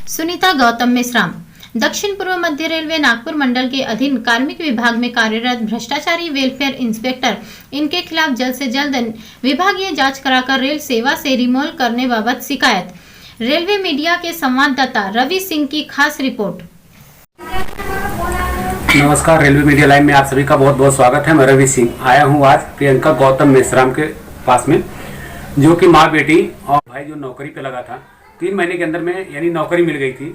सुनीता गौतम मेश्राम दक्षिण पूर्व मध्य रेलवे नागपुर मंडल के अधीन कार्मिक विभाग में कार्यरत भ्रष्टाचारी वेलफेयर इंस्पेक्टर इनके खिलाफ जल्द से जल्द विभागीय जांच कराकर रेल सेवा से रिमूव करने बाबत शिकायत। रेलवे मीडिया के संवाददाता रवि सिंह की खास रिपोर्ट। नमस्कार, रेलवे मीडिया लाइव में आप सभी का बहुत बहुत स्वागत है। मैं रवि सिंह आया हूँ आज प्रियंका गौतम मेश्राम के पास में, जो कि माँ बेटी और भाई जो नौकरी पे लगा था 3 महीने के अंदर में, यानी नौकरी मिल गई थी।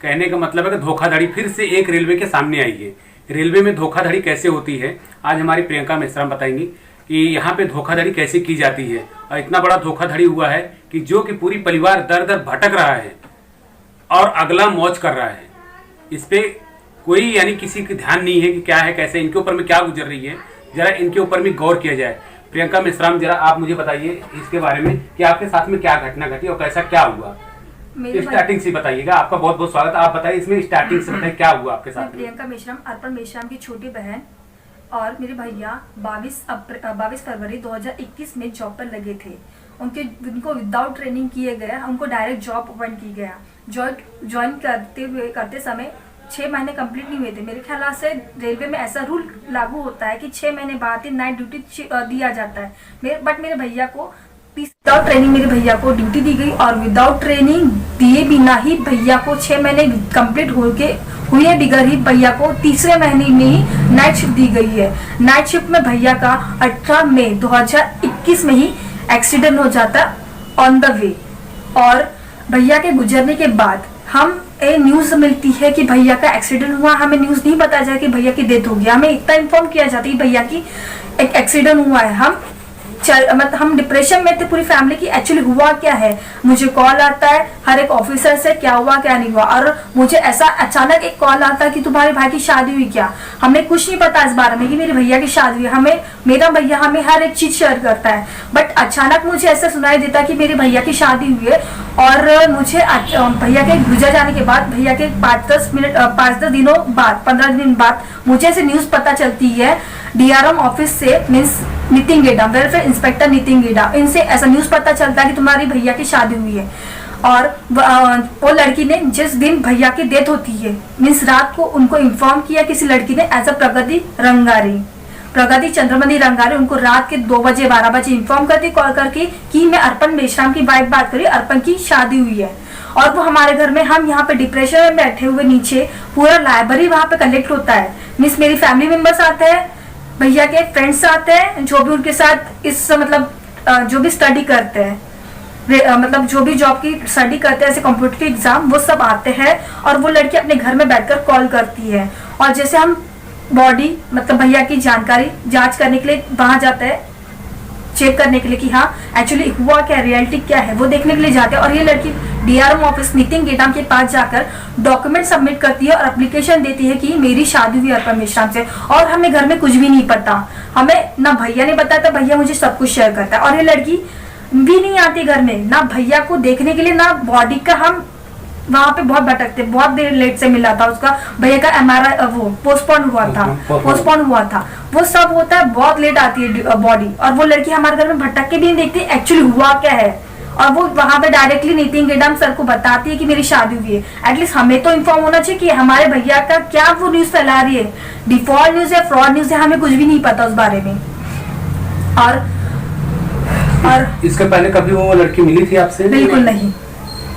कहने का मतलब है कि धोखाधड़ी फिर से एक रेलवे के सामने आई है। रेलवे में धोखाधड़ी कैसे होती है आज हमारी प्रियंका मेश्राम बताएंगी कि यहाँ पे धोखाधड़ी कैसे की जाती है। और इतना बड़ा धोखाधड़ी हुआ है कि जो कि पूरी परिवार दर दर भटक रहा है और अगला मौज कर रहा है। इस पे कोई यानी किसी की ध्यान नहीं है कि क्या है, कैसे इनके ऊपर में क्या गुजर रही है। जरा इनके ऊपर में गौर किया जाए। प्रियंका मेश्राम, जरा आप मुझे बताइए इसके बारे में कि आपके साथ में क्या घटना घटी और कैसा क्या हुआ। स्टार्टिंग से बताइएगा। आपका बहुत बहुत स्वागत। आप बताइए इसमें स्टार्टिंग से बताइए क्या हुआ आपके साथ। प्रियंका मेश्राम, अर्पण मेश्राम की छोटी बहन और मेरे भैया 22 फरवरी 2021 में जॉब पर लगे थे। उनको विदाउट ट्रेनिंग किए गए, उनको डायरेक्ट जॉब अपॉइंट की गया। ज्वाइन करते समय 6 महीने कंप्लीट नहीं हुए थे। मेरे ख्याल से रेलवे में ऐसा रूल लागू होता है कि 6 महीने बाद ही नाइट ड्यूटी दिया जाता है। बट मेरे भैया को विदाउट ट्रेनिंग ड्यूटी दी गई और विदाउट ट्रेनिंग दिए बिना ही भैया को 6 महीने कंप्लीट हुए बिगड़ ही भैया को तीसरे महीने में ही नाइट शिफ्ट दी गई है। नाइट शिफ्ट में भैया का 18 मई 2021 में ही एक्सीडेंट हो जाता ऑन द वे। और भैया के गुजरने के बाद हम न्यूज मिलती है कि भैया का एक्सीडेंट हुआ। हमें न्यूज नहीं पता जाए कि भैया की डेथ हो गया। हमें इतना इन्फॉर्म किया जाता है भैया की एक एक्सीडेंट हुआ है। हम डिप्रेशन में थे पूरी फैमिली की एक्चुअली हुआ क्या है। मुझे कॉल आता है हर एक ऑफिसर से, क्या हुआ क्या नहीं हुआ। और मुझे ऐसा अचानक एक कॉल आता है कि तुम्हारे भाई की शादी हुई क्या। हमें कुछ नहीं पता इस बारे में कि मेरे भैया की शादी हुई। मेरा भैया हमें हर एक चीज शेयर करता है। बट अचानक मुझे ऐसा सुनाई देता कि मेरे भैया की शादी हुई है। और मुझे भैया के गुजर जाने के बाद, भैया के 5-10 दिनों बाद, 15 दिन बाद मुझे ऐसे न्यूज पता चलती है DRM ऑफिस से, means Nitin Geda, welfare inspector Nitin Geda, इनसे ऐसा न्यूज पता चलता है कि तुम्हारी भैया की शादी हुई है। और वो लड़की ने जिस दिन भैया की डेथ होती है, मीन्स रात को उनको इन्फॉर्म किया किसी लड़की ने, एज अ प्रगति चंद्रमणि रंगारी, उनको रात के 2 बजे 12 बजे इन्फॉर्म करती कॉल करके कि मैं अर्पण मेश्राम की वाइफ बात करी, अर्पण की शादी हुई है। और वो हमारे घर में, हम यहाँ पे डिप्रेशन में बैठे हुए, नीचे पूरा लाइब्रेरी वहाँ पे कलेक्ट होता है। मीन्स मेरी फैमिली मेंबर्स आते हैं, भैया के फ्रेंड्स आते हैं, जो भी उनके साथ जो भी स्टडी करते हैं, जो भी जॉब की स्टडी करते हैं, ऐसे कंप्यूटर के एग्जाम, वो सब आते हैं। और वो लड़की अपने घर में बैठकर कॉल करती है। और जैसे हम बॉडी भैया की जानकारी जांच करने के लिए वहां जाते हैं, चेक करने के लिए कि हाँ एक्चुअली हुआ क्या, रियलिटी क्या है, वो देखने के लिए जाते हैं। और ये लड़की DRM ऑफिस नितिन गेडाम के पास जाकर डॉक्यूमेंट सबमिट करती है और एप्लीकेशन देती है कि मेरी शादी हुई अर्पण मेश्राम से। और हमें घर में कुछ भी नहीं पता, हमें ना भैया ने बताया, भैया मुझे सब कुछ शेयर करता है। और ये लड़की भी नहीं आती घर में, ना भैया को देखने के लिए, ना बॉडी का। हम वहां पे बहुत भटकते, बहुत देर लेट से मिला था उसका, भैया का MRI वो पोस्टपोन हुआ था, वो सब होता है, बहुत लेट आती है बॉडी। और वो लड़की हमारे घर में भटक के भी नहीं देखती एक्चुअली हुआ क्या है। और वो वहां पे डायरेक्टली नितिन गेडाम सर को बताती है कि मेरी शादी हुई है। एटलीस्ट हमें तो इन्फॉर्म होना चाहिए कि हमारे भैया का क्या वो न्यूज फैला रही है, डिफॉल्ट न्यूज है, फ्रॉड न्यूज है, हमें कुछ भी नहीं पता उस बारे में। और इसके पहले कभी वो लड़की मिली थी आपसे? बिल्कुल नहीं,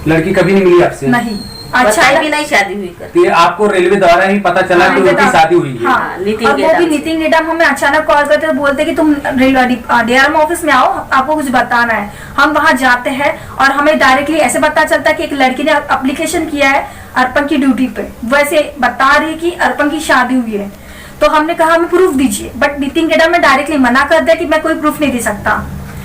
लड़की कभी नहीं मिली आपसे? नहीं। अच्छा भी नहीं शादी हुई कर। ये आपको रेलवे द्वारा ही पता चला कि उनकी शादी हुई है? हाँ, और वो भी नितिन गेडाम हमें अचानक कॉल करते हैं, बोलते कि तुम DRM ऑफिस में आओ, आपको कुछ बताना है। हम वहां जाते हैं और हमें डायरेक्टली ऐसे पता चलता है कि एक लड़की ने एप्लीकेशन किया है अर्पण की ड्यूटी पे, वैसे बता रही है कि अर्पण की शादी हुई है। तो हमने कहा हमें प्रूफ दीजिए, बट नितिन गेडाम ने डायरेक्टली मना कर दिया कि मैं कोई प्रूफ नहीं दे सकता।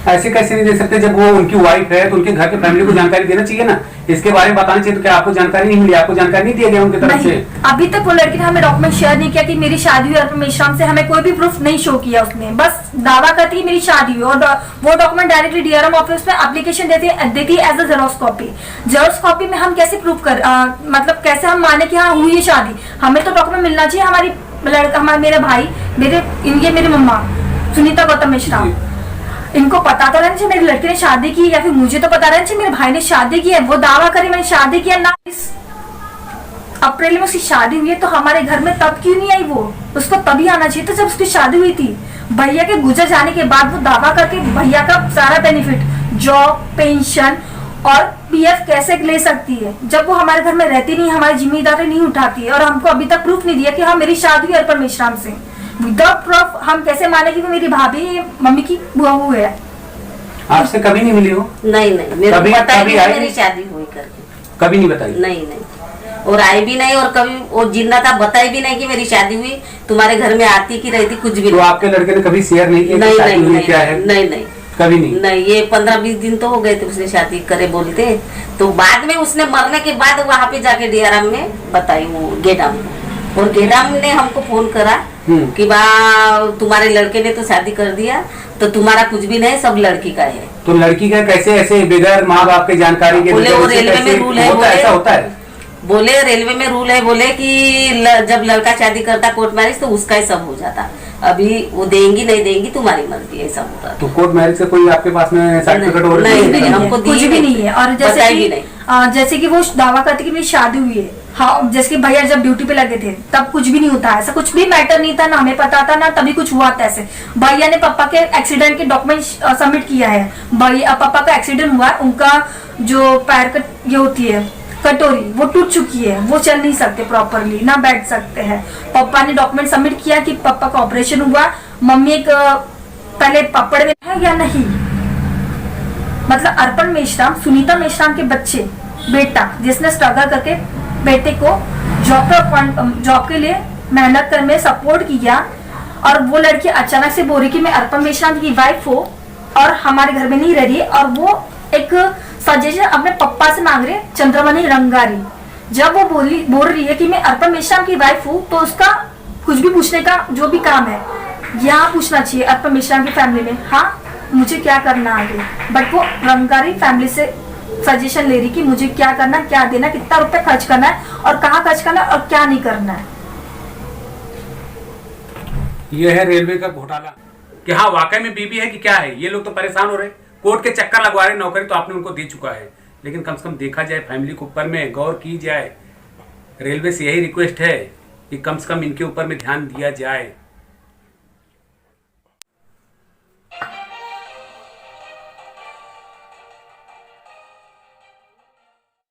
ऐसे कैसे नहीं दे सकते? जब वो उनकी वाइफ है तो उनके घर के फैमिली को जानकारी देना चाहिए ना, इसके बारे में बताना चाहिए। तो क्या आपको जानकारी नहीं मिली? आपको जानकारी नहीं दिया गया उनकी तरफ से? अभी तक वो लड़की ने हमें डॉक्यूमेंट शेयर नहीं किया कि मेरी शादी हुई अर्पण मेश्राम से। हमें कोई भी प्रूफ नहीं शो किया उसने, बस दावा करती है मेरी शादी हुई। और वो डॉक्यूमेंट डायरेक्टली DRM ऑफिस में एप्लीकेशन देती है as a xerox copy. Xerox copy में हम कैसे प्रूफ कर, कैसे हम माने कि हाँ हुई है शादी। हमें तो डॉक्यूमेंट मिलना चाहिए। मेरा भाई, मेरी मम्मा सुनीता गौतम मेश्राम, इनको पता तो रहना चाहिए मेरी लड़की ने शादी की, या फिर मुझे तो पता रहना चाहिए मेरे भाई ने शादी की है। वो दावा करे मैंने शादी किया ना, इस अप्रैल में उसकी शादी हुई है तो हमारे घर में तब क्यों नहीं आई? वो उसको तभी आना चाहिए था जब उसकी शादी हुई थी। भैया के गुजर जाने के बाद वो दावा करके भैया का सारा बेनिफिट, जॉब, पेंशन और पीएफ कैसे ले सकती है जब वो हमारे घर में रहती नहीं, हमारी जिम्मेदारी नहीं उठाती है, और हमको अभी तक प्रूफ नहीं दिया कि हाँ मेरी शादी हुई अर्पण मेश्राम से। विदाउट प्रूफ हम कैसे माने कि वो मेरी भाभी मम्मी की बहू है? आपसे कभी नहीं मिली हो? नहीं मेरे को पता ही नहीं मेरी शादी हुई करके, कभी नहीं बताई? नहीं और आई भी नहीं, और कभी वो जिंदा था बताई भी नहीं कि मेरी शादी हुई, तुम्हारे घर में आती की रहती, कुछ भी तो आपके लड़के ने कभी शेयर नहीं किया? नहीं क्या है? नहीं कभी नहीं। ये 15-20 दिन तो हो गए थे उसने शादी करे बोलते, तो बाद में उसने मरने के बाद वहाँ पे जाके DRM में बताई वो गेडाम, और गेडाम ने हमको फोन करा कि बा तुम्हारे लड़के ने तो शादी कर दिया, तो तुम्हारा कुछ भी नहीं, सब लड़की का है। तो लड़की का कैसे ऐसे बगैर माँ बाप की जानकारी के? बोले वो रेलवे में रूल है, ऐसा होता है? बोले रेलवे में रूल है, बोले कि जब लड़का शादी करता कोर्ट मैरिज तो उसका ही सब हो जाता, अभी वो देंगी नहीं देंगी तुम्हारी मर्जी, ऐसा होता। तो कोर्ट मैरिज से कोई आपके पास में सर्टिफिकेट और नहीं हमको कुछ भी नहीं है। और जैसे कि वो दावा करते कि मेरी शादी हुई है, हाँ, जैसे कि भैया जब ड्यूटी पे लगे थे तब कुछ भी नहीं होता, ऐसा कुछ भी मैटर नहीं था, ना हमें पता था ना तभी कुछ हुआ था। ऐसे भैया ने पापा के एक्सीडेंट के डॉक्यूमेंट सबमिट किया है, भैया पापा का एक्सीडेंट हुआ, उनका जो पैर का ये होती है कटोरी वो टूट चुकी है, वो चल नहीं सकते प्रॉपरली, ना बैठ सकते हैं। पापा ने डॉक्यूमेंट सबमिट किया कि पापा का ऑपरेशन हुआ, मम्मी एक पहले पापड़ में है या नहीं, मतलब अर्पण मेश्राम सुनीता मेश्राम के बच्चे बेटा जिसने स्ट्रगल करके बेटे को जॉब के लिए मेहनत कर में सपोर्ट किया, और वो लड़की अचानक से बोली कि मैं अर्पण मेश्राम की वाइफ हूँ और हमारे घर में नहीं रह रही है, और वो एक सजेशन अपने पप्पा से मांग रहे चंद्रमणि रंगारी। जब वो बोल रही है कि मैं अर्पण मेश्राम की वाइफ हूँ, तो उसका कुछ भी पूछने का जो भी काम है यहाँ पूछना चाहिए अर्पण मेश्राम की फैमिली में, हाँ मुझे क्या करना आगे। बट वो रंगारी फैमिली से सजेशन ले रही कि मुझे क्या करना, क्या देना, कितना रुपया खर्च करना है और कहाँ खर्च करना है और क्या नहीं करना है। ये है रेलवे का घोटाला कि हाँ वाकई में बीबी है कि क्या है। ये लोग तो परेशान हो रहे, कोर्ट के चक्कर लगवा रहे, नौकरी तो आपने उनको दे चुका है, लेकिन कम से कम देखा जाए, फैमिली के ऊपर में गौर की जाए। रेलवे से यही रिक्वेस्ट है कि कम से कम इनके ऊपर में ध्यान दिया जाए।